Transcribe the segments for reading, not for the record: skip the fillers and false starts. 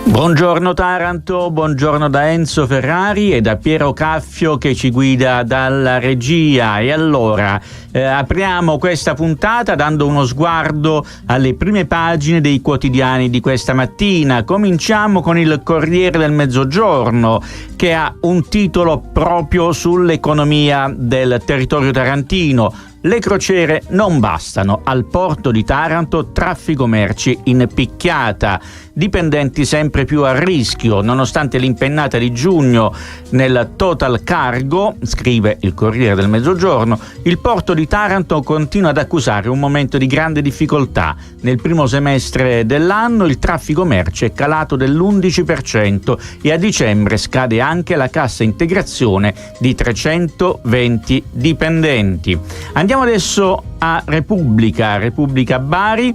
Buongiorno Taranto, buongiorno da Enzo Ferrari e da Piero Caffio che ci guida dalla regia. E allora apriamo questa puntata dando uno sguardo alle prime pagine dei quotidiani di questa mattina. Cominciamo con il Corriere del Mezzogiorno, che ha un titolo proprio sull'economia del territorio tarantino. Le crociere non bastano, al porto di Taranto traffico merci in picchiata, dipendenti sempre più a rischio, nonostante l'impennata di giugno nel Total Cargo, scrive il Corriere del Mezzogiorno, il porto di Taranto continua ad accusare un momento di grande difficoltà. Nel primo semestre dell'anno il traffico merci è calato dell'11% e a dicembre scade anche la cassa integrazione di 320 dipendenti. Andiamo adesso a Repubblica Bari,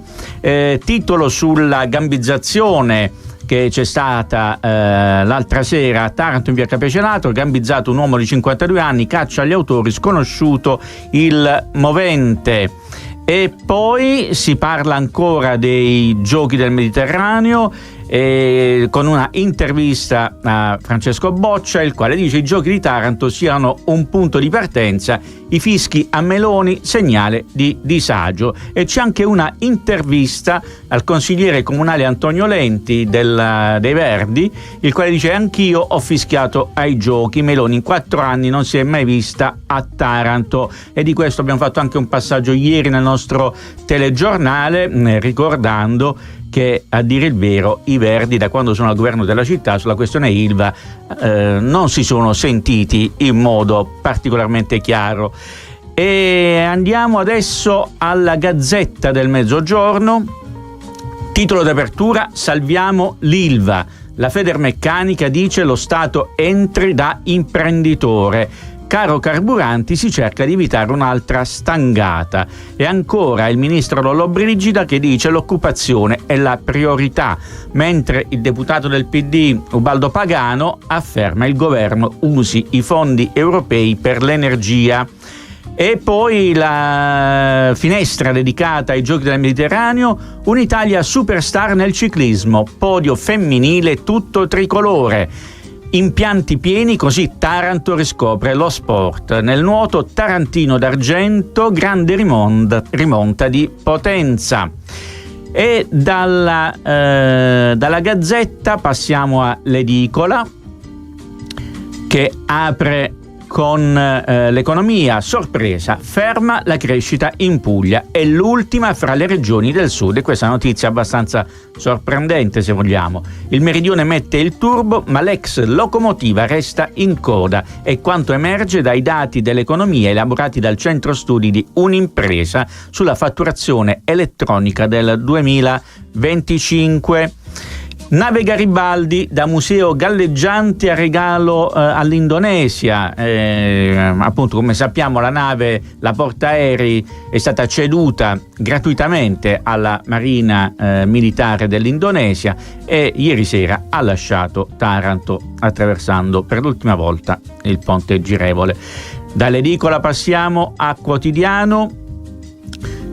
titolo sulla gambizzazione che c'è stata l'altra sera a Taranto in via Capecelato. Gambizzato un uomo di 52 anni, caccia agli autori, sconosciuto il movente. E poi si parla ancora dei Giochi del Mediterraneo con una intervista a Francesco Boccia, il quale dice: i Giochi di Taranto siano un punto di partenza, i fischi a Meloni segnale di disagio. E c'è anche una intervista al consigliere comunale Antonio Lenti dei Verdi, il quale dice: anch'io ho fischiato ai Giochi, Meloni in 4 anni non si è mai vista a Taranto. E di questo abbiamo fatto anche un passaggio ieri nel nostro telegiornale, ricordando che, a dire il vero, i Verdi, da quando sono al governo della città, sulla questione Ilva non si sono sentiti in modo particolarmente chiaro. E andiamo adesso alla Gazzetta del Mezzogiorno, titolo d'apertura: salviamo l'Ilva. La Federmeccanica dice: lo Stato entri da imprenditore. Caro carburanti, si cerca di evitare un'altra stangata. E ancora il ministro Lollobrigida che dice: l'occupazione è la priorità, mentre il deputato del PD Ubaldo Pagano afferma il governo usi i fondi europei per l'energia. E poi la finestra dedicata ai Giochi del Mediterraneo: un'Italia superstar nel ciclismo, podio femminile tutto tricolore. Impianti pieni, così Taranto riscopre lo sport. Nel nuoto tarantino d'argento, grande rimonta di Potenza. E dalla Gazzetta passiamo all'Edicola, che apre con l'economia. Sorpresa, ferma la crescita in Puglia, è l'ultima fra le regioni del sud. E questa è una notizia abbastanza sorprendente, se vogliamo. Il meridione mette il turbo, ma l'ex locomotiva resta in coda. È quanto emerge dai dati dell'economia elaborati dal centro studi di Unimpresa sulla fatturazione elettronica del 2025. Nave Garibaldi da museo galleggiante a regalo all'Indonesia. Appunto, come sappiamo, la nave, la portaerei, è stata ceduta gratuitamente alla Marina Militare dell'Indonesia e ieri sera ha lasciato Taranto attraversando per l'ultima volta il ponte girevole. Dall'Edicola passiamo a Quotidiano,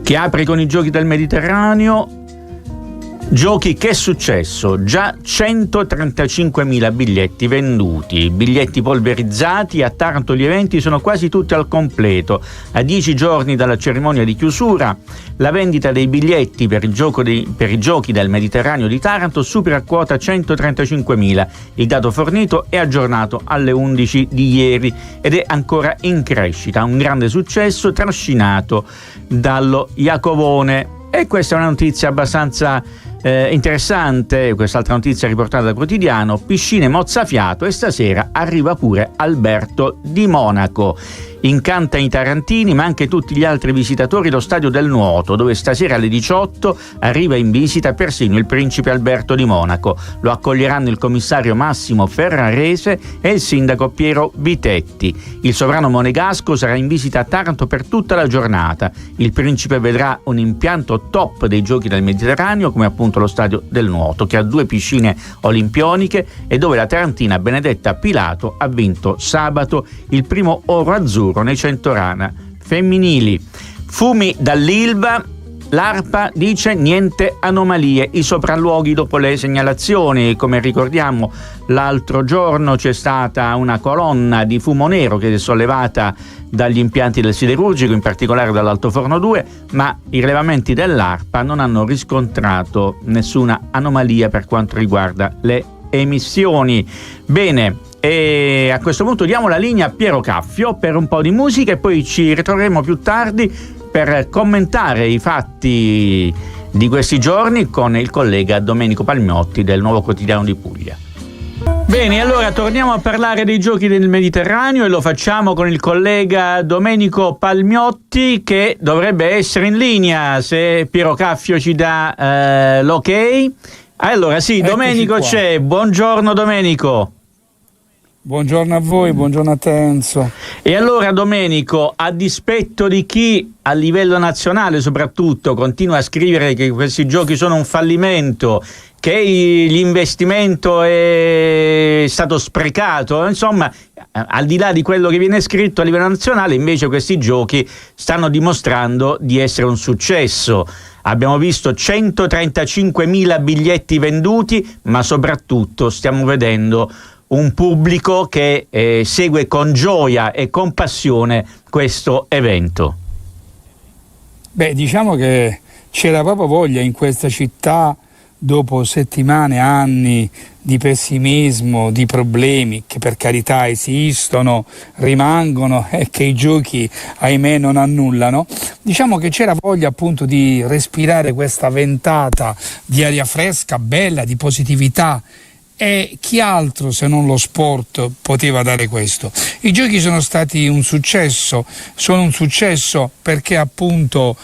che apre con i Giochi del Mediterraneo. Giochi, che è successo? Già 135.000 biglietti venduti, biglietti polverizzati. A Taranto gli eventi sono quasi tutti al completo. A 10 giorni dalla cerimonia di chiusura, la vendita dei biglietti per i Giochi del Mediterraneo di Taranto supera quota 135.000. Il dato fornito è aggiornato alle 11 di ieri ed è ancora in crescita. Un grande successo trascinato dallo Iacovone. E questa è una notizia abbastanza interessante. Quest'altra notizia riportata dal Quotidiano: piscine mozzafiato e stasera arriva pure Alberto di Monaco. Incanta i tarantini ma anche tutti gli altri visitatori lo stadio del nuoto, dove stasera alle 18 arriva in visita persino il principe Alberto di Monaco. Lo accoglieranno il commissario Massimo Ferrarese e il sindaco Piero Vitetti. Il sovrano monegasco sarà in visita a Taranto per tutta la giornata. Il principe vedrà un impianto top dei Giochi del Mediterraneo, come appunto lo stadio del nuoto, che ha 2 piscine olimpioniche e dove la tarantina Benedetta Pilato ha vinto sabato il primo oro azzurro nei 100 rana femminili. Fumi dall'Ilva, L'ARPA dice niente anomalie, i sopralluoghi dopo le segnalazioni. Come ricordiamo, l'altro giorno c'è stata una colonna di fumo nero che è sollevata dagli impianti del siderurgico, in particolare dall'altoforno 2, ma i rilevamenti dell'ARPA non hanno riscontrato nessuna anomalia per quanto riguarda le emissioni. Bene, e a questo punto diamo la linea a Piero Caffio per un po' di musica e poi ci ritroveremo più tardi per commentare i fatti di questi giorni con il collega Domenico Palmiotti del Nuovo Quotidiano di Puglia. Bene, allora torniamo a parlare dei giochi del Mediterraneo e lo facciamo con il collega Domenico Palmiotti, che dovrebbe essere in linea se Piero Caffio ci dà l'ok. Allora sì, eccoci, Domenico qua. C'è, buongiorno Domenico. Buongiorno a voi, buongiorno a te Enzo. E allora Domenico, a dispetto di chi a livello nazionale soprattutto continua a scrivere che questi giochi sono un fallimento, che l'investimento è stato sprecato, insomma, al di là di quello che viene scritto a livello nazionale, invece questi giochi stanno dimostrando di essere un successo. Abbiamo visto 135.000 biglietti venduti, ma soprattutto stiamo vedendo un pubblico che segue con gioia e con passione questo evento. Beh, diciamo che c'era proprio voglia in questa città, dopo settimane, anni di pessimismo, di problemi che per carità esistono, rimangono e che i giochi ahimè non annullano. Diciamo che c'era voglia appunto di respirare questa ventata di aria fresca, bella, di positività. E chi altro se non lo sport poteva dare questo? I giochi sono stati un successo, sono un successo perché appunto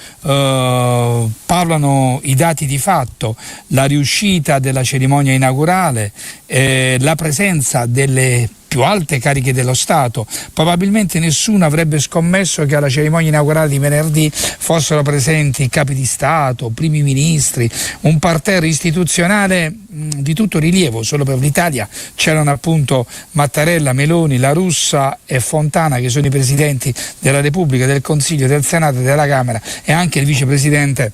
parlano i dati di fatto, la riuscita della cerimonia inaugurale, la presenza delle più alte cariche dello Stato. Probabilmente nessuno avrebbe scommesso che alla cerimonia inaugurale di venerdì fossero presenti capi di Stato, primi ministri, un parterre istituzionale di tutto rilievo. Solo per l'Italia c'erano appunto Mattarella, Meloni, La Russa e Fontana, che sono i presidenti della Repubblica, del Consiglio, del Senato e della Camera, e anche il vicepresidente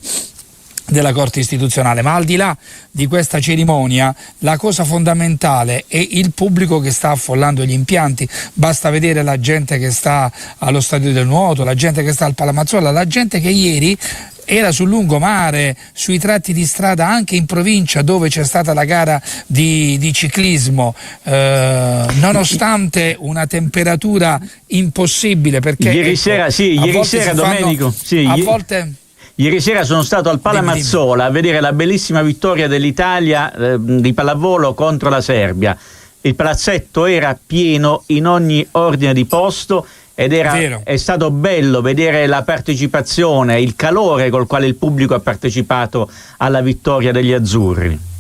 della Corte Istituzionale. Ma al di là di questa cerimonia, la cosa fondamentale è il pubblico che sta affollando gli impianti. Basta vedere la gente che sta allo Stadio del Nuoto, la gente che sta al Palamazzola, la gente che ieri era sul lungomare, sui tratti di strada anche in provincia dove c'è stata la gara di ciclismo, nonostante una temperatura impossibile, perché ieri sera Domenico, a volte. Ieri sera sono stato al Palamazzola a vedere la bellissima vittoria dell'Italia di pallavolo contro la Serbia. Il palazzetto era pieno in ogni ordine di posto ed è stato bello vedere la partecipazione, il calore col quale il pubblico ha partecipato alla vittoria degli azzurri.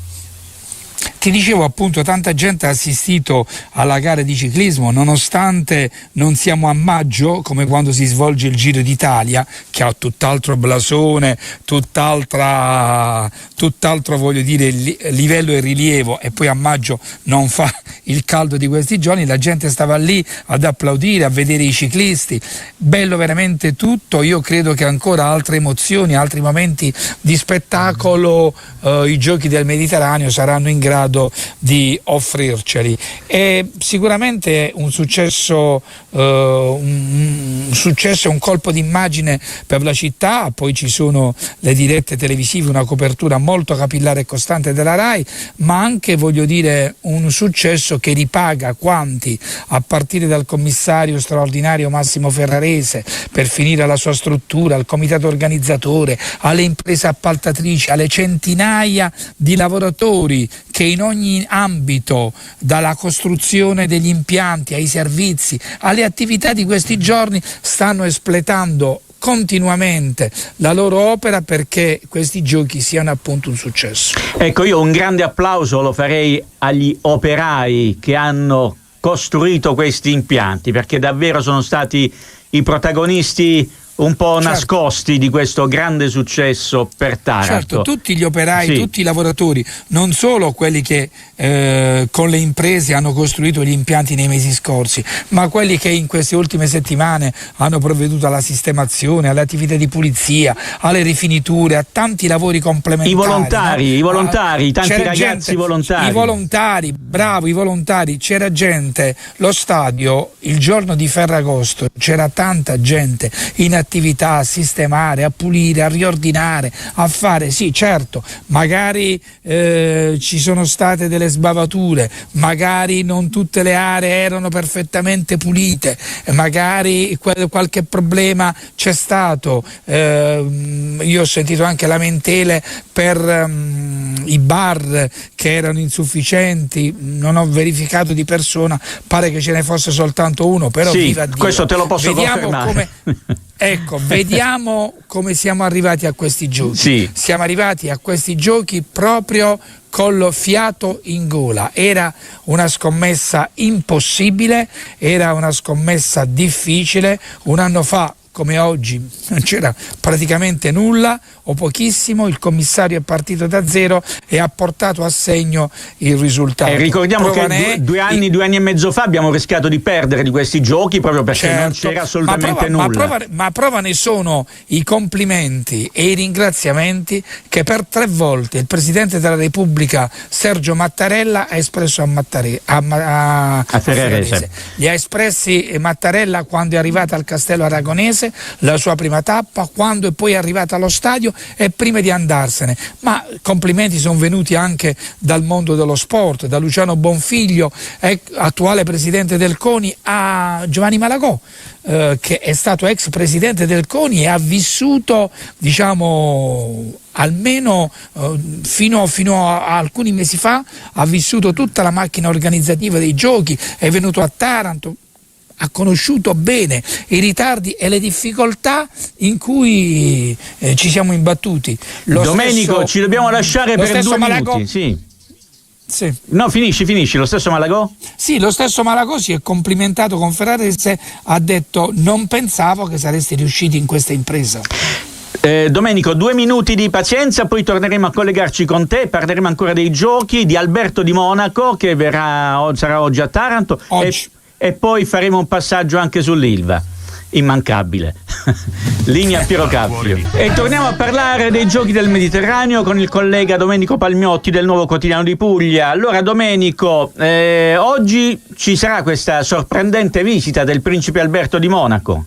Ti dicevo appunto, tanta gente ha assistito alla gara di ciclismo, nonostante non siamo a maggio come quando si svolge il Giro d'Italia, che ha tutt'altro blasone, tutt'altro voglio dire livello e rilievo, e poi a maggio non fa il caldo di questi giorni. La gente stava lì ad applaudire, a vedere i ciclisti, bello veramente tutto. Io credo che ancora altre emozioni, altri momenti di spettacolo i giochi del Mediterraneo saranno in grado di offrirceli. E sicuramente un successo, un colpo d'immagine per la città. Poi ci sono le dirette televisive, una copertura molto capillare e costante della RAI, ma anche, voglio dire, un successo che ripaga quanti, a partire dal commissario straordinario Massimo Ferrarese, per finire alla sua struttura, al comitato organizzatore, alle imprese appaltatrici, alle centinaia di lavoratori che in ogni ambito, dalla costruzione degli impianti ai servizi, alle attività di questi giorni, stanno espletando continuamente la loro opera perché questi giochi siano appunto un successo. Ecco, io un grande applauso lo farei agli operai che hanno costruito questi impianti, perché davvero sono stati i protagonisti un po' nascosti di questo grande successo per Taranto. Certo, tutti gli operai, tutti i lavoratori, non solo quelli che con le imprese hanno costruito gli impianti nei mesi scorsi, ma quelli che in queste ultime settimane hanno provveduto alla sistemazione, alle attività di pulizia, alle rifiniture, a tanti lavori complementari. I volontari, tanti ragazzi volontari. I volontari, bravo, i volontari. C'era gente, lo stadio il giorno di Ferragosto, c'era tanta gente in attività a sistemare, a pulire, a riordinare, a fare, sì certo, magari ci sono state delle sbavature, magari non tutte le aree erano perfettamente pulite, magari qualche problema c'è stato, io ho sentito anche lamentele per i bar che erano insufficienti, non ho verificato di persona, pare che ce ne fosse soltanto uno, però sì, viva Dio. Questo te lo posso confermare. Vediamo come siamo arrivati a questi giochi. Sì. Siamo arrivati a questi giochi proprio col fiato in gola. Era una scommessa impossibile, era una scommessa difficile. Un anno fa, come oggi, non c'era praticamente nulla o pochissimo, il commissario è partito da zero e ha portato a segno il risultato. E ricordiamo che due anni e mezzo fa abbiamo rischiato di perdere di questi giochi proprio perché non c'era assolutamente nulla. Ma prova ne sono i complimenti e i ringraziamenti che per 3 volte il Presidente della Repubblica Sergio Mattarella ha espresso a Ferrarese. Li ha espressi Mattarella quando è arrivata al Castello Aragonese, la sua prima tappa, quando è poi arrivata allo stadio e prima di andarsene. Ma complimenti sono venuti anche dal mondo dello sport, da Luciano Bonfiglio, attuale presidente del CONI, a Giovanni Malagò, che è stato ex presidente del CONI e ha vissuto, diciamo, almeno fino a alcuni mesi fa, ha vissuto tutta la macchina organizzativa dei giochi, è venuto a Taranto, ha conosciuto bene i ritardi e le difficoltà in cui ci siamo imbattuti. Domenico, ci dobbiamo lasciare per 2 minuti. Sì. No, finisci. Lo stesso Malagò? Sì, lo stesso Malagò si è complimentato con Ferrarese, ha detto: non pensavo che sareste riusciti in questa impresa. Domenico, 2 minuti di pazienza, poi torneremo a collegarci con te, parleremo ancora dei giochi, di Alberto di Monaco che sarà oggi a Taranto. E poi faremo un passaggio anche sull'Ilva, immancabile. Linea Piero Caffio. E torniamo a parlare dei giochi del Mediterraneo con il collega Domenico Palmiotti del Nuovo Quotidiano di Puglia. Allora Domenico, oggi ci sarà questa sorprendente visita del principe Alberto di Monaco.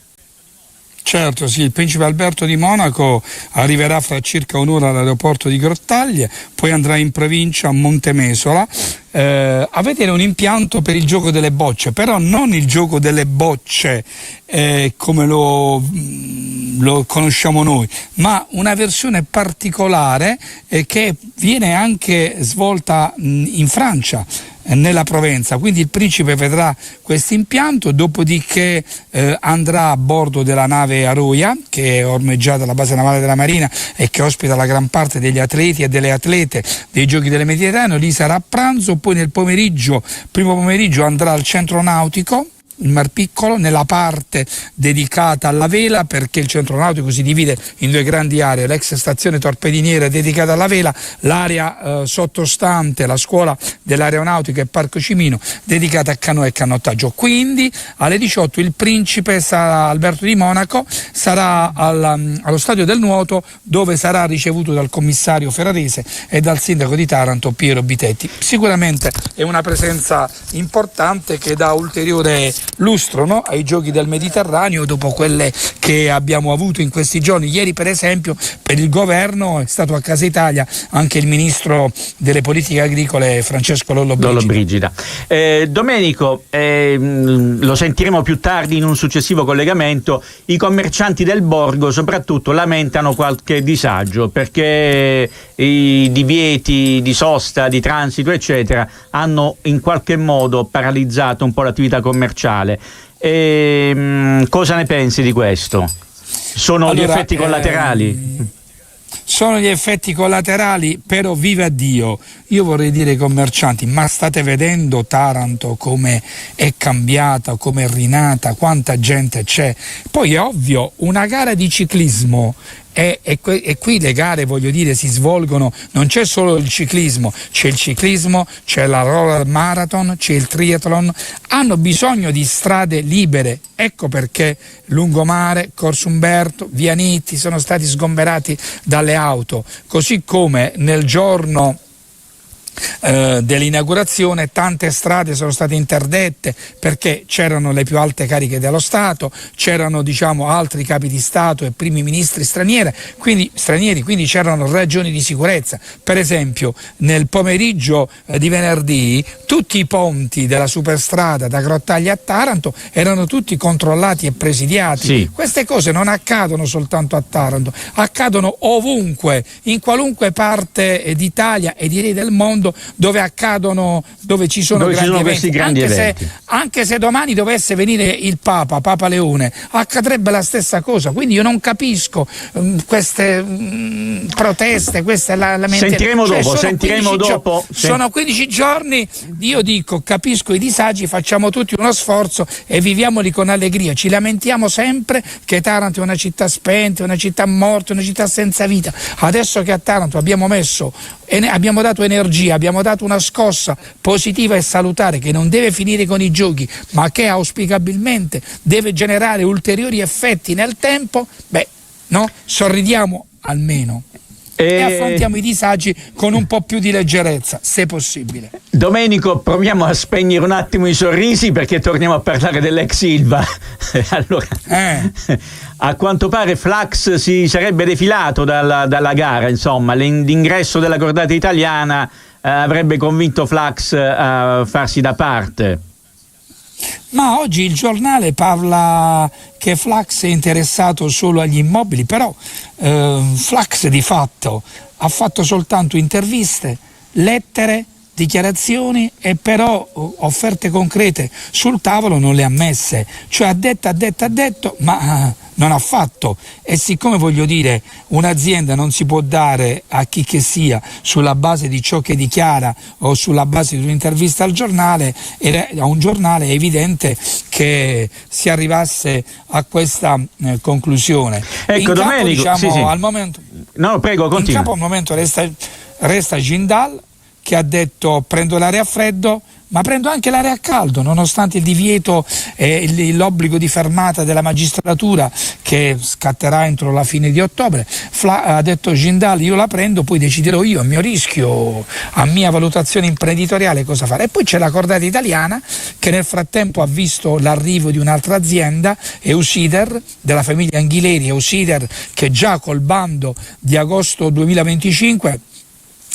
Certo, sì, il principe Alberto di Monaco arriverà fra circa un'ora all'aeroporto di Grottaglie, poi andrà in provincia a Montemesola a vedere un impianto per il gioco delle bocce, però non il gioco delle bocce come lo conosciamo noi, ma una versione particolare che viene anche svolta in Francia, nella Provenza. Quindi il principe vedrà questo impianto, dopodiché andrà a bordo della nave Aroia, che è ormeggiata alla base navale della Marina e che ospita la gran parte degli atleti e delle atlete dei Giochi del Mediterraneo. Lì sarà a pranzo, poi nel primo pomeriggio andrà al centro nautico, il Mar Piccolo, nella parte dedicata alla vela, perché il centro nautico si divide in 2 grandi aree: l'ex stazione torpediniera dedicata alla vela, l'area sottostante, la scuola dell'aeronautica e Parco Cimino dedicata a canoa e canottaggio. Quindi alle 18 il principe Alberto di Monaco sarà allo stadio del nuoto, dove sarà ricevuto dal commissario Ferrarese e dal sindaco di Taranto Piero Bitetti. Sicuramente è una presenza importante che dà ulteriore lustro, no? Ai Giochi del Mediterraneo, dopo quelle che abbiamo avuto in questi giorni. Ieri per esempio per il governo è stato a Casa Italia anche il ministro delle politiche agricole Francesco Lollobrigida. Domenico, lo sentiremo più tardi in un successivo collegamento, i commercianti del borgo soprattutto lamentano qualche disagio perché i divieti di sosta, di transito eccetera hanno in qualche modo paralizzato un po' l'attività commerciale. Cosa ne pensi di questo? Sono gli effetti collaterali? Sono gli effetti collaterali, però viva Dio. Io vorrei dire ai commercianti, ma state vedendo Taranto come è cambiata, come è rinata, quanta gente c'è? Poi è ovvio, una gara di ciclismo e qui le gare, voglio dire, si svolgono, non c'è solo il ciclismo, c'è la roller marathon, c'è il triathlon, hanno bisogno di strade libere, ecco perché Lungomare, Corso Umberto, Via Nitti sono stati sgomberati dalle auto, così come nel giorno dell'inaugurazione tante strade sono state interdette perché c'erano le più alte cariche dello Stato, c'erano altri capi di Stato e primi ministri stranieri, quindi c'erano ragioni di sicurezza. Per esempio nel pomeriggio di venerdì tutti i ponti della superstrada da Grottaglie a Taranto erano tutti controllati e presidiati. Sì. Queste cose non accadono soltanto a Taranto, accadono ovunque, in qualunque parte d'Italia e direi del mondo dove ci sono questi grandi eventi. Anche se domani dovesse venire il Papa Leone, accadrebbe la stessa cosa. Quindi io non capisco queste proteste, queste sentiremo dopo. Sono 15 giorni, io dico, capisco i disagi, facciamo tutti uno sforzo e viviamoli con allegria. Ci lamentiamo sempre che Taranto è una città spenta, una città morta, una città senza vita. Adesso che a Taranto abbiamo dato energia, abbiamo dato una scossa positiva e salutare che non deve finire con i giochi, ma che auspicabilmente deve generare ulteriori effetti nel tempo, sorridiamo almeno e affrontiamo i disagi con un po' più di leggerezza, se possibile. Domenico, proviamo a spegnere un attimo i sorrisi perché torniamo a parlare dell'ex Ilva. Allora, a quanto pare Flax si sarebbe defilato dalla gara, insomma, l'ingresso della cordata italiana avrebbe convinto Flax a farsi da parte. Ma oggi il giornale parla che Flax è interessato solo agli immobili, però Flax di fatto ha fatto soltanto interviste, lettere, dichiarazioni e però offerte concrete sul tavolo non le ha messe, cioè ha detto, ma non ha fatto. E siccome, voglio dire, un'azienda non si può dare a chi che sia sulla base di ciò che dichiara o sulla base di un'intervista a un giornale, è evidente che si arrivasse a questa conclusione. Ecco, Domenico, sì. Al momento, no, prego, continua. In campo al momento resta Jindal, che ha detto prendo l'aria a freddo ma prendo anche l'aria a caldo, nonostante il divieto e l'obbligo di fermata della magistratura che scatterà entro la fine di ottobre. Ha detto Jindal, io la prendo, poi deciderò io a mio rischio, a mia valutazione imprenditoriale cosa fare. E poi c'è la cordata italiana che nel frattempo ha visto l'arrivo di un'altra azienda, Eusider, della famiglia Anghileri, Eusider, che già col bando di agosto 2025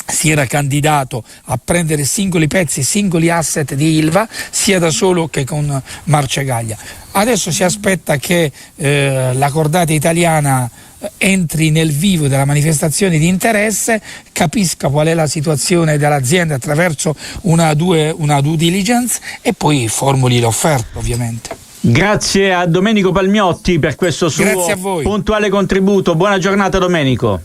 si era candidato a prendere singoli pezzi, singoli asset di Ilva, sia da solo che con Marcegaglia. Adesso si aspetta che la cordata italiana entri nel vivo della manifestazione di interesse, capisca qual è la situazione dell'azienda attraverso una due diligence e poi formuli l'offerta, ovviamente. Grazie a Domenico Palmiotti per questo suo puntuale contributo. Buona giornata, Domenico.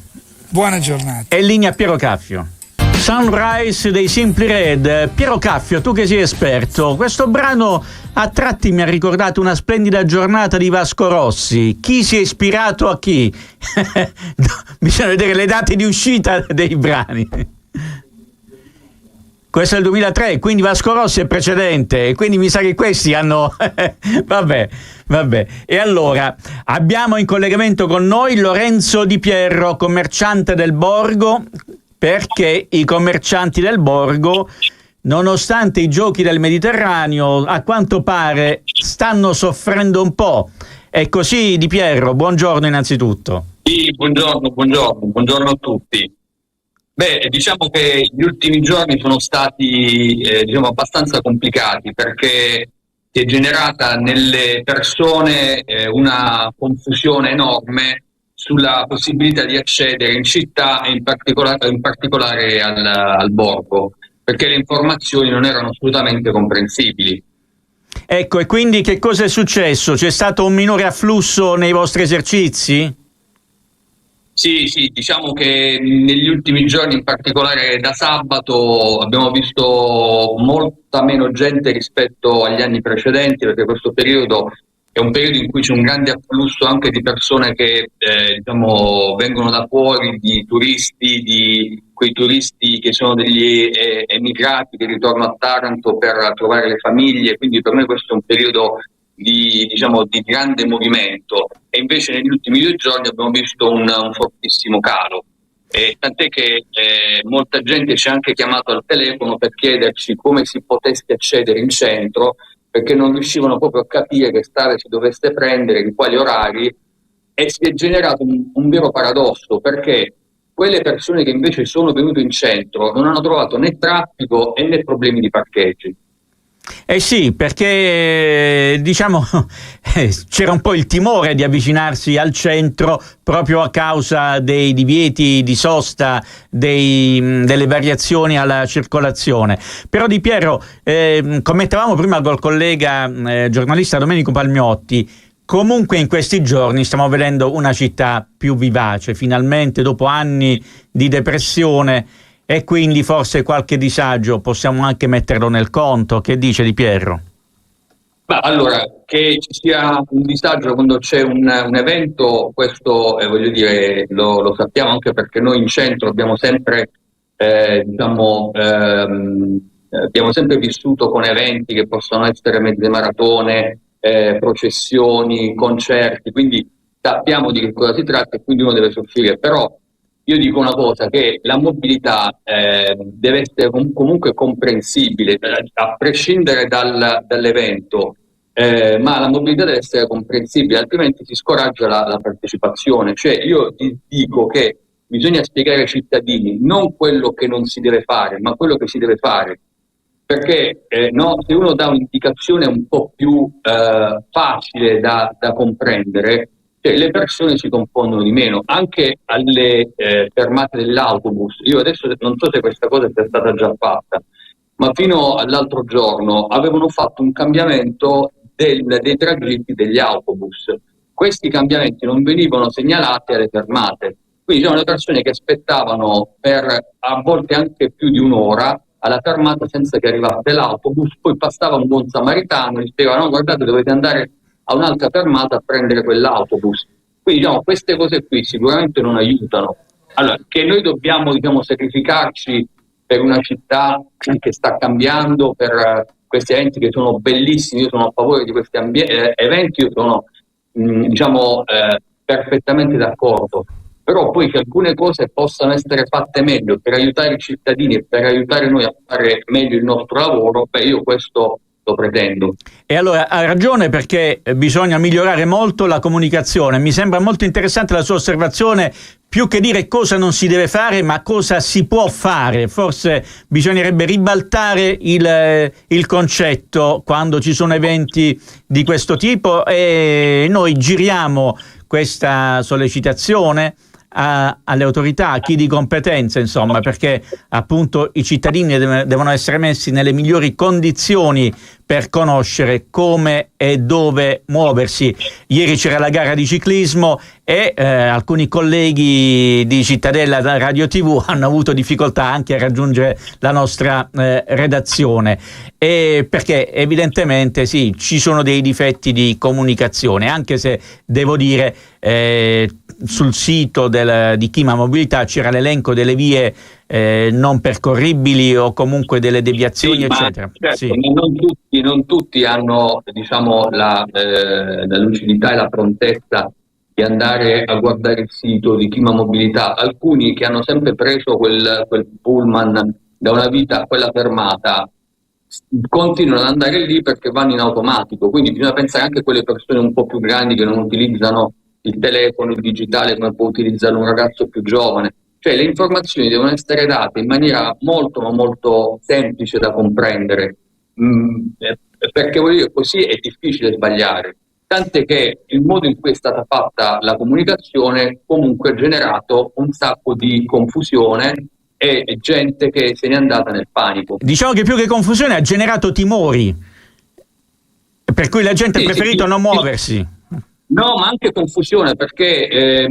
Buona giornata. E in linea Piero Caffio. Sunrise dei Simply Red. Piero Caffio, tu che sei esperto, questo brano a tratti mi ha ricordato una splendida giornata di Vasco Rossi. Chi si è ispirato a chi? Bisogna vedere le date di uscita dei brani. Questo è il 2003, quindi Vasco Rossi è precedente e quindi mi sa che questi hanno... vabbè. E allora, abbiamo in collegamento con noi Lorenzo Di Pierro, commerciante del Borgo, perché i commercianti del Borgo, nonostante i giochi del Mediterraneo, a quanto pare stanno soffrendo un po'. È così, Di Pierro? Buongiorno innanzitutto. Sì, buongiorno a tutti. Diciamo che gli ultimi giorni sono stati abbastanza complicati perché si è generata nelle persone una confusione enorme sulla possibilità di accedere in città e in particolare al Borgo, perché le informazioni non erano assolutamente comprensibili. Ecco, e quindi che cosa è successo? C'è stato un minore afflusso nei vostri esercizi? Sì, sì, diciamo che negli ultimi giorni, in particolare da sabato, abbiamo visto molta meno gente rispetto agli anni precedenti, perché questo periodo è un periodo in cui c'è un grande afflusso anche di persone che diciamo, vengono da fuori, di turisti, di quei turisti che sono degli emigrati che ritornano a Taranto per trovare le famiglie, quindi per noi questo è un periodo diciamo, di grande movimento, e invece negli ultimi 2 giorni abbiamo visto un fortissimo calo. Tant'è che molta gente ci ha anche chiamato al telefono per chiederci come si potesse accedere in centro, perché non riuscivano proprio a capire che strade si dovesse prendere, in quali orari, e si è generato un vero paradosso, perché quelle persone che invece sono venute in centro non hanno trovato né traffico né problemi di parcheggi. Eh sì, perché diciamo c'era un po' il timore di avvicinarsi al centro proprio a causa dei divieti di sosta, delle variazioni alla circolazione. Però Di Piero, commentavamo prima col collega giornalista Domenico Palmiotti, comunque in questi giorni stiamo vedendo una città più vivace, finalmente dopo anni di depressione. E quindi forse qualche disagio possiamo anche metterlo nel conto. Che dice Di Piero? Ma allora, che ci sia un disagio quando c'è un evento, questo voglio dire, lo sappiamo, anche perché noi in centro abbiamo sempre, abbiamo sempre vissuto con eventi che possono essere mezze maratone, processioni, concerti, quindi sappiamo di che cosa si tratta e quindi uno deve soffrire. Però io dico una cosa, che la mobilità deve essere comunque comprensibile, a prescindere dall'evento, ma la mobilità deve essere comprensibile, altrimenti si scoraggia la partecipazione. Cioè io dico che bisogna spiegare ai cittadini non quello che non si deve fare, ma quello che si deve fare. Perché se uno dà un'indicazione un po' più facile da comprendere, le persone si confondono di meno, anche alle fermate dell'autobus. Io adesso non so se questa cosa sia stata già fatta, ma fino all'altro giorno avevano fatto un cambiamento dei tragitti degli autobus. Questi cambiamenti non venivano segnalati alle fermate, quindi c'erano le persone che aspettavano per a volte anche più di un'ora alla fermata senza che arrivasse l'autobus, poi passava un buon samaritano e gli spiegava: no, guardate, dovete andare a un'altra fermata a prendere quell'autobus. Quindi diciamo, queste cose qui sicuramente non aiutano. Allora, che noi dobbiamo sacrificarci per una città che sta cambiando, per questi eventi che sono bellissimi, io sono a favore di questi eventi, io sono perfettamente d'accordo. Però poi che alcune cose possano essere fatte meglio per aiutare i cittadini e per aiutare noi a fare meglio il nostro lavoro, io questo lo pretendo. E allora ha ragione, perché bisogna migliorare molto la comunicazione. Mi sembra molto interessante la sua osservazione, più che dire cosa non si deve fare, ma cosa si può fare. Forse bisognerebbe ribaltare il concetto quando ci sono eventi di questo tipo, e noi giriamo questa sollecitazione alle autorità, a chi di competenza, insomma, perché appunto i cittadini devono essere messi nelle migliori condizioni per conoscere come e dove muoversi. Ieri c'era la gara di ciclismo e alcuni colleghi di Cittadella Radio TV hanno avuto difficoltà anche a raggiungere la nostra redazione, e perché evidentemente sì, ci sono dei difetti di comunicazione, anche se devo dire sul sito di Chima Mobilità c'era l'elenco delle vie non percorribili o comunque delle deviazioni, eccetera. Certo, sì. non tutti hanno, diciamo, la lucidità e la prontezza di andare a guardare il sito di Chima Mobilità. Alcuni che hanno sempre preso quel pullman da una vita a quella fermata continuano ad andare lì perché vanno in automatico, quindi bisogna pensare anche a quelle persone un po' più grandi che non utilizzano il telefono, il digitale come può utilizzare un ragazzo più giovane. Cioè le informazioni devono essere date in maniera molto ma molto semplice da comprendere, perché voglio dire, così è difficile sbagliare. Tant'è che il modo in cui è stata fatta la comunicazione comunque ha generato un sacco di confusione e gente che se n'è andata nel panico. Diciamo che più che confusione ha generato timori, per cui la gente ha preferito non muoversi. No, ma anche confusione, perché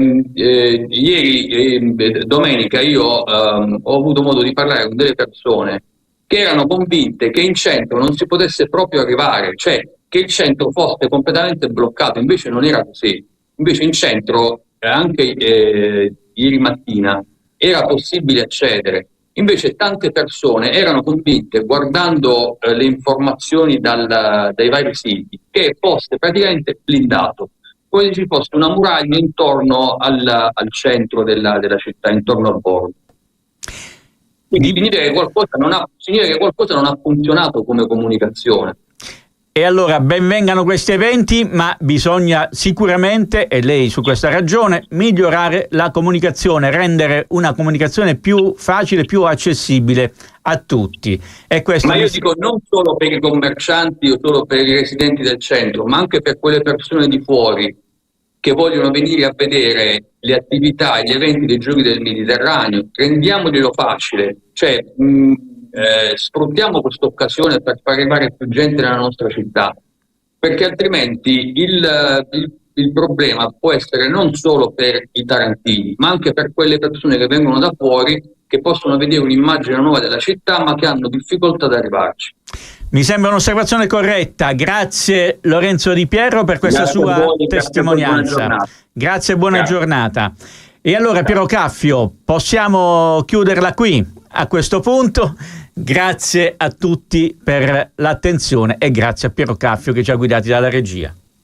ieri, domenica, io ho avuto modo di parlare con delle persone che erano convinte che in centro non si potesse proprio arrivare, cioè che il centro fosse completamente bloccato, invece non era così. Invece in centro, anche ieri mattina, era possibile accedere. Invece tante persone erano convinte, guardando le informazioni dai vari siti, che fosse praticamente blindato, come se ci fosse una muraglia intorno al centro della città, intorno al borgo. Quindi significa che qualcosa non ha funzionato come comunicazione. E allora ben vengano questi eventi, ma bisogna sicuramente, e lei su questa ragione, migliorare la comunicazione, rendere una comunicazione più facile, più accessibile a tutti. E questo ma io dico non solo per i commercianti o solo per i residenti del centro, ma anche per quelle persone di fuori che vogliono venire a vedere le attività e gli eventi dei Giochi del Mediterraneo. Rendiamoglielo facile, cioè sfruttiamo questa occasione per far arrivare più gente nella nostra città, perché altrimenti il problema può essere non solo per i tarantini, ma anche per quelle persone che vengono da fuori, che possono vedere un'immagine nuova della città, ma che hanno difficoltà ad arrivarci. Mi sembra un'osservazione corretta. Grazie Lorenzo Di Piero per questa sua testimonianza. Grazie e buona giornata. E allora Piero Caffio, possiamo chiuderla qui a questo punto. Grazie a tutti per l'attenzione e grazie a Piero Caffio che ci ha guidati dalla regia.